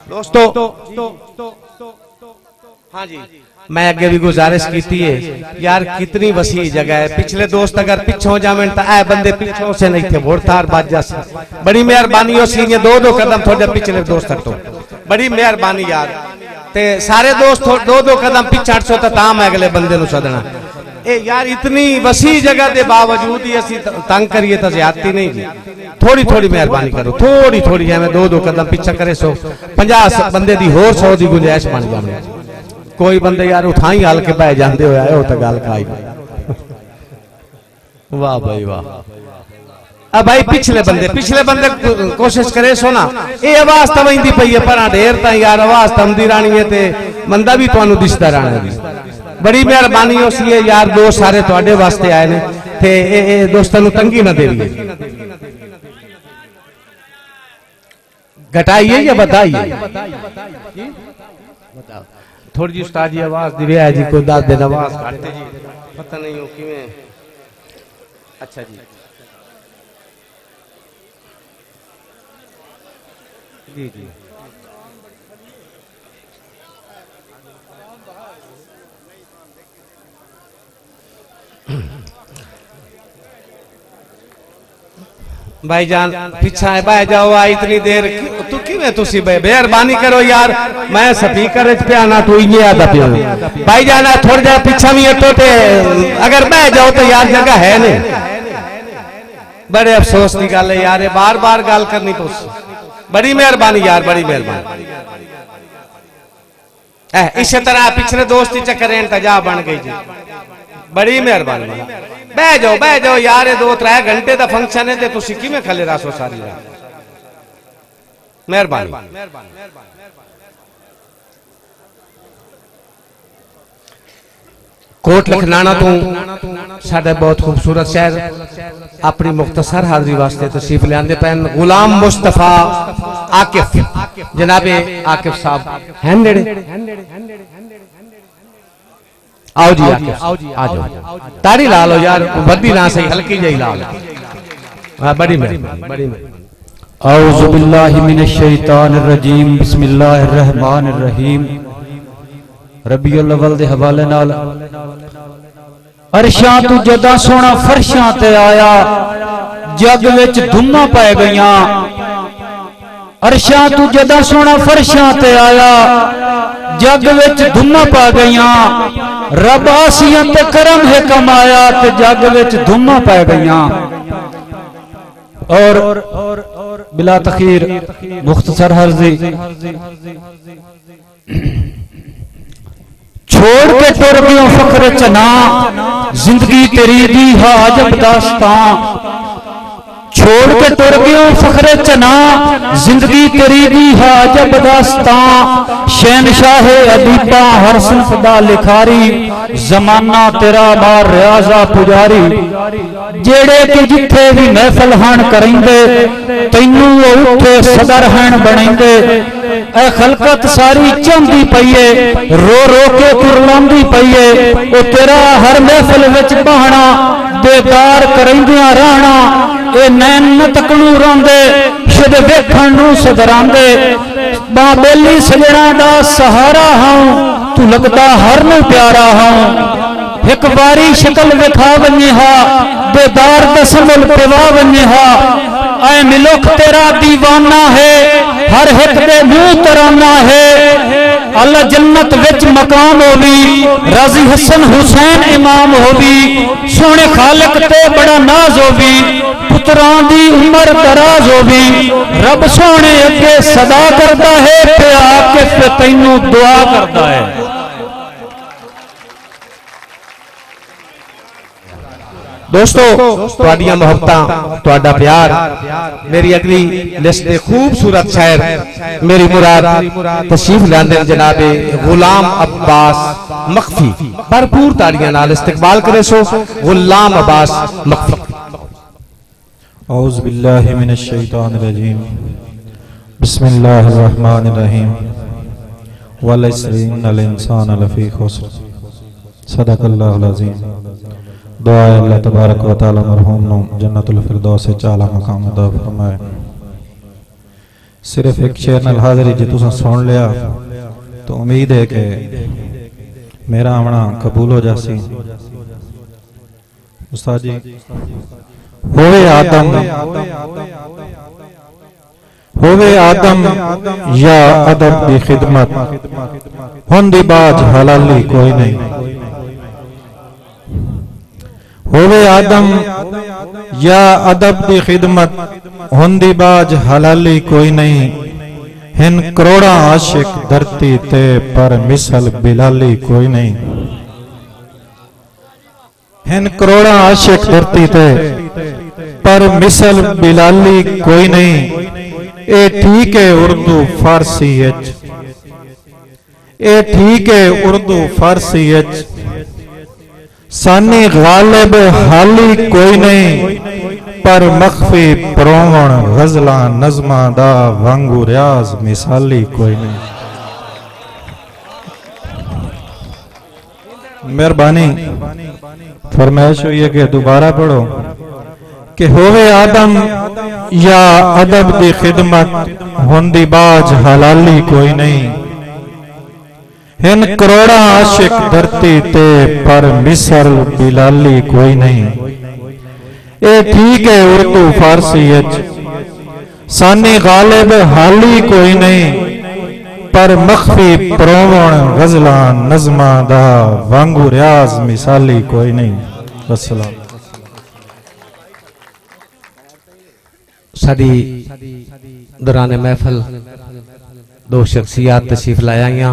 दोस्तों हाँ जी, मैं अगे भी गुजारिश की थी यार, कितनी वसी जगह है। पिछले दोस्त अगर पिछों जावे तो ऐ बंदे पिछों से नहीं थे, वोटतार बाज जा। बड़ी मेहरबानी हो सी, दो कदम थोड़े पिछले दोस्त हटो, बड़ी मेहरबानी यार। ते सारे दोस्त दो कदम पीछे हटसो तो ताम अगले बंदे नु सदना। ए यार, इतनी वसी जगह के बावजूद ही असी तंग करिए तो ज्यादती नहीं जी। थोड़ी थोड़ी मेहरबानी करो, थोड़ी थोड़ी है, दो कदम पीछे करे सो 50 बंदे दी होर 100 की गुंजाइश बन जाए। कोई बंदे यार उठाई हाल के बह जाते हो आए हो तो गल खाई। वाह भाई वाह। अब भाई पिछले बंदे कोशिश करे सो ना, ये आवाज तवंदी पई है पर ढेर ता यार आवाज तमदी रानी है ते बंदा भी तुहानू दिसदा रहना है। बड़ी मेहरबानी हो सी यार, दो सारे तुहाडे वास्ते आए ने ते ए दोस्तां नू तंगी ना देइए। घटाइए या बताइए? थोड़ी जी उस्ताद जी आवाज दिवे है जी, कोई 10 दिन आवाज घटते जी, पता नहीं हो किवें। अच्छा जी जी जी भाईजान पीछा है, बह जाओ। इतनी देर तू किवें तुसी मेहरबानी करो यार, मैं स्पीकर पे आना तू ये आदा पे भाईजान थोड़ा जा पीछा भी हटो ते अगर बह जाओ तो यार जगह है नहीं। बड़े अफसोस की गल है यार, बार बार गल करनी तुस। बड़ी मेहरबानी यार, बड़ी मेहरबानी। इस तरह पिछले दोस्ती चक्कर इंतजा बन गई जी। बड़ी मेहरबानी, बह जाओ यार, 2-3 घंटे का फंक्शन है, तुसी किवें खले रासो सारी रात। मेहरबानी। कोट लखनाना तो साडा बहुत खूबसूरत शहर अपनी मुख्तसर हाजरी वास्ते तशरीफ लियाते पैन गुलाम मुस्तफा आकिफ, जनाबे आकिफ साहब हैं नेड़े। आओ जी आ जाओ, तारी ला लो यार, बद्दी ना सही, हल्की जही ला लो। बड़ी मेहरबानी, बड़ी मेहरबानी। औज़ु बिल्लाहि मिनश शैतानिर रजीम, बिस्मिल्लाहिर रहमानिर रहीम। रबीउल अव्वल दे हवाले नाल अरशां तू जदा सोना फरशां ते आया, जग विच धुम्मां पै गईयां। अरशां तू जदा सोना फरशां ते आया, जग विच धुम्मां पै गईयां। रब आसियत ते करम है कमाया ते जग विच धुम्मां पै गईयां। और बिला तखीर मुख्तसर हर्जी छोड़ के टुर गयो फखर चना, जिंदगी तेरी दी हाजब दास्तां। छोड़ के टुर गयो फखर चना, जिंदगी तेरी दी हाजब दास्तां। शहनशाह अदीबा हरसन फदा लिखारी, जमाना तेरा बार रियाजा पुजारी। जेड़े कि जिथे भी महफल हन करेंदे, तैनू उठे सदर हन बनेंदे। ए खलकत सारी चाहती पईए, रो रो के कुरलांदी पईए। ओ तेरा हर महफल विच बहना, बेदार करेंदियां रहना। ए नैन न तकनू रोंदे, शुद वेखण नू सदरांदे। बाबेली सजना दा सहारा हूं, तू लगदा हर नू प्यारा हूं। एक बारी शक्ल विखा वन्हा, बेदार दसमल पिवा वन्हा। ऐ मिलुख तेरा दीवाना है, हर हिक दे मुंह तराना है। अल्लाह जन्नत विच मकाम होवी, राजी हसन हुसैन इमाम होवी। सोने खालिक ते बड़ा नाज होवी, पुत्रां दी उम्र दराज होवी। रब सोने अगे सदा करदा है, ते आके फिर तैनू दुआ करदा है। दोस्तों तुहाडियां मोहब्बतां, तुहाडा प्यार, मेरी अगली लिस्ट दे खूबसूरत शायर मेरी मुराद तशरीफ लांदे जनाबे गुलाम अब्बास मखफी। भरपूर ताड़ियां नाल इस्तकबाल करे सो गुलाम अब्बास मखफी। औज़ु बिल्लाहि मिनश शैतानिर रजीम, बिस्मिल्लाहिर रहमानिर रहीम। वल अस्रि इन्नल इंसाना लफी खुस्र, सदक़ल्लाहुल अज़ीम। दुआ अल्लाह तबारक व तआला मरहूम नो जन्नतुल फिरदौस च आला मकाम अता फरमाए। सिर्फ एक शेर नाल हाज़री जे तुसां सुन लिया तो उम्मीद है कि मेरा आना कबूल हो जासी। उस्ताद जी होवे आदम या अदब दी खिदमत हुंदी बाज हलाली कोई नहीं। होवे आदम या अदब दी खिदमत हुंदी बाज हलाली कोई नहीं। हिन करोड़ा आशिक धरती ते पर मिसल बिलाली कोई नहीं। हिन करोड़ा आशिक धरती ते पर मिसल बिलाली कोई नहीं। ए ठीक है उर्दू फारसी ए ठीक है उर्दू फारसी सानी गालिब हाली कोई नहीं। पर मख्फी प्रोवण गजला नज़मा दा वांगू रियाज मिसाली कोई नहीं। मेहरबानी फरमाइश हुई है कि दोबारा पढ़ो कि होवे आदम या अदब दी खिदमत हुंदी बाज हलाली कोई नहीं। हिन करोड़ा आशिक धरती ते पर मिसल बिलाली कोई नहीं। ए ठीक है उर्दू फारसी सानी गालिब हाली कोई नहीं। पर मख्फी प्रोवण गजला नज़मा दा वांगू रियाज मिसाली कोई नहीं। अस्सलाम। साडी दौरान महफल दो शख्सियात तशरीफ लाया।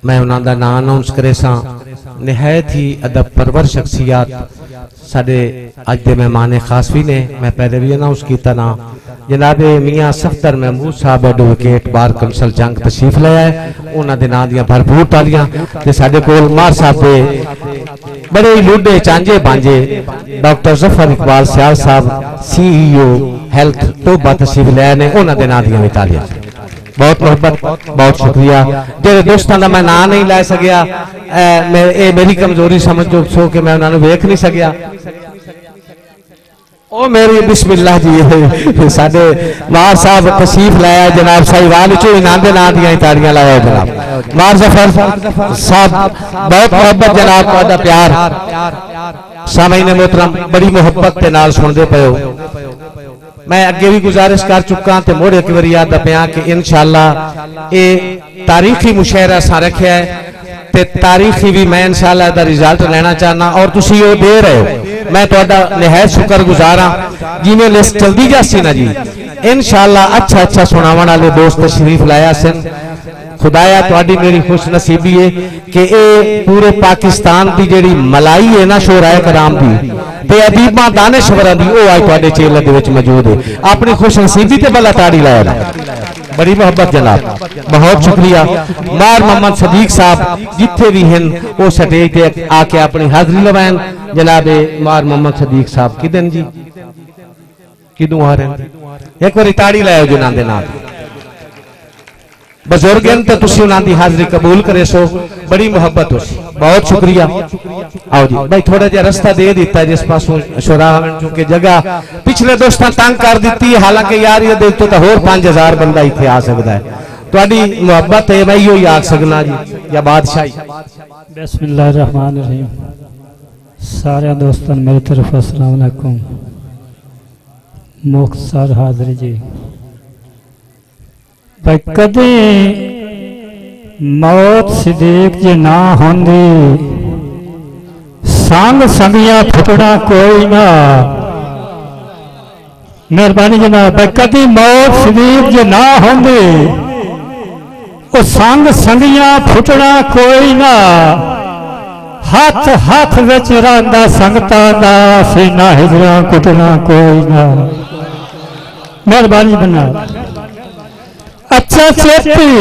मैं उन्हों का नाम अनाउंस करे सा। निहायत ही अदब परवर शख्सियात साडे अज के मेहमान खास भी ने। मैं पहले भी अनाउंस किया ना जनाबे मियाँ सफदर महमूद साहब एडवोकेट बार कौंसल जंग तशरीफ लाया है। उन्होंने नाम दियां भरपूर तालियां ते साडे कोल मार साहब दे बड़े लुडे चांजे बांजे डॉक्टर जफर इकबाल सियाल साहब CEO हेल्थ टोबा तशरीफ लाए ने। उन्होंने नाम दियां भी तालियां। बहुत मोहब्बत बहुत शुक्रिया। जेडे दोस्तों का मैं नाम नहीं लै सकिया मेरी कमजोरी समझो सो कि मैं उन्होंने वेख नहीं सकिया। ओ मेरी बिस्मिल्लाह जी साडे मार साहब तशरीफ लाया जनाब साहिवाल चो इनाम दे नाम दियां ताड़ियां लाया जनाब मार जफर साहब। बहुत मोहब्बत जनाब तुहाडा प्यार सामईन मोहतरम बड़ी मोहब्बत के नाल सुनदे पए हो। मैं अगे भी गुजारिश कर चुका ते मोड़ एक बार याद पिया कि इंशाअल्लाह ये तारीखी मुशायरा सा रखा है ते तारीखी भी मैं इंशाअल्लाह दा रिजल्ट लेना चाहना और तुसी वो दे रहे हो। मैं तुहाडा निहायत शुक्रगुजार हाँ। जिवें लिस्ट चलदी जासी ना जी इंशाअल्लाह अच्छा अच्छा सुनावन वाले दोस्त तशरीफ लाया सन। खुदाया तुहाडी मेरी खुश नसीबी है कि ये पूरे पाकिस्तान की जिहड़ी मलाई है ना शोराए कराम की ते अदीबा दानिशवरां दी ओ आज तुहाडे चेले दे विच मौजूद है। अपनी खुश नसीबी ते भला ताड़ी लाया ना। बड़ी मोहब्बत जनाब बहुत शुक्रिया। मार मोहम्मद सदीक साहब जिथे भी हैं वो स्टेज पे आके अपनी हाजरी लवाएं। जनाब मार मोहम्मद सदीक साहब किदन जी किदों आ रहे हैं एक बार ताड़ी लाओ जिन्हां दे नाल बुजुर्ग हैं तो तुसी उन्हां दी हाजरी कबूल करे सो बड़ी मोहब्बत हो। बहुत शुक्रिया। आओ जी भाई थोड़ा जिहा रास्ता दे दिता जिस पासों शुरा चूंकि जगह पिछले दोस्तां तंग कर दी है। हालांकि यार ये देखो तो होर 5000 बंदा इत्थे आ सकता है। तुहाडी मोहब्बत है मैं इहो ही आख सकना जी या बादशाही। बिस्मिल्लाहिर्रहमानिर्रहीम। सारे दोस्तों मेरी तरफ अस्सलाम वालेकुम। मुख्तसर हाज़री जी भाई कदे मौत सिद्दीक जी ना होंदी संग संगिया फुटना कोई ना। मेहरबानी जनाब भाई कदी मौत सिद्दीक जी ना होंदी वो संग संगिया फुटना कोई ना। हाथ हाथ विच रंदा संगता दा सीना हिजरा कुटना कोई ना। मेहरबानी जनाब अच्छा चेती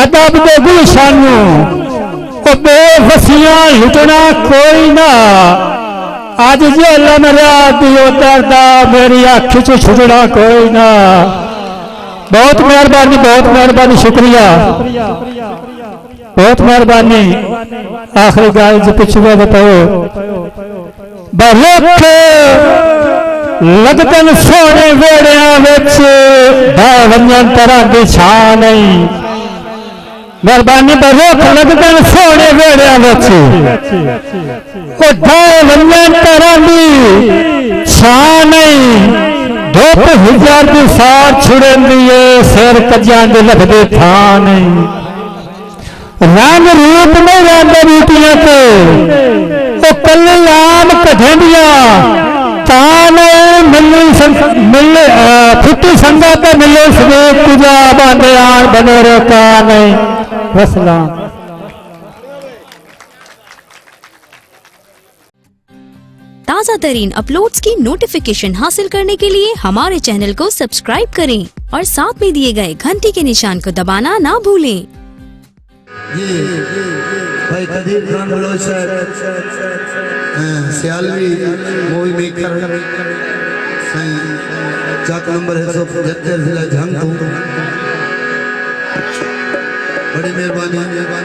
अदब दे गुलशानू बेफसियां लुटना कोई ना। अज जेल मेरा दियो दर्दा मेरी अख च छुटना कोई ना। बहुत मेहरबानी शुक्रिया बहुत मेहरबानी। आखिरी गाल जो पिछले बताओ लगदन सोने वेड़िया विच ढह वंजन तरह दी छां नहीं। मेहरबानी बरोख लगदन सोने वेड़िया विच ओ ढह वंजन तरह दी छां नहीं। धुप हजार दी सार छुड़ेंदी है सिर कज्जां दे लगदे थां नहीं। रंग रूप नहीं रंग रूपियां ते ओ कल्ले आम कढ़िया ताने मिले फुटी संगत मिले सवेत पूजा बांधे आन बने रोका नहीं। वसलाम। ताज़ा तरीन अपलोड्स की नोटिफिकेशन हासिल करने के लिए हमारे चैनल को सब्सक्राइब करें और साथ में दिए गए घंटी के निशान को दबाना ना भूलें। जी भाई कदीर खान बलोच सियालवी मूवी मेकर चाक नंबर 175 जिला झांग बड़ी मेहरबानी।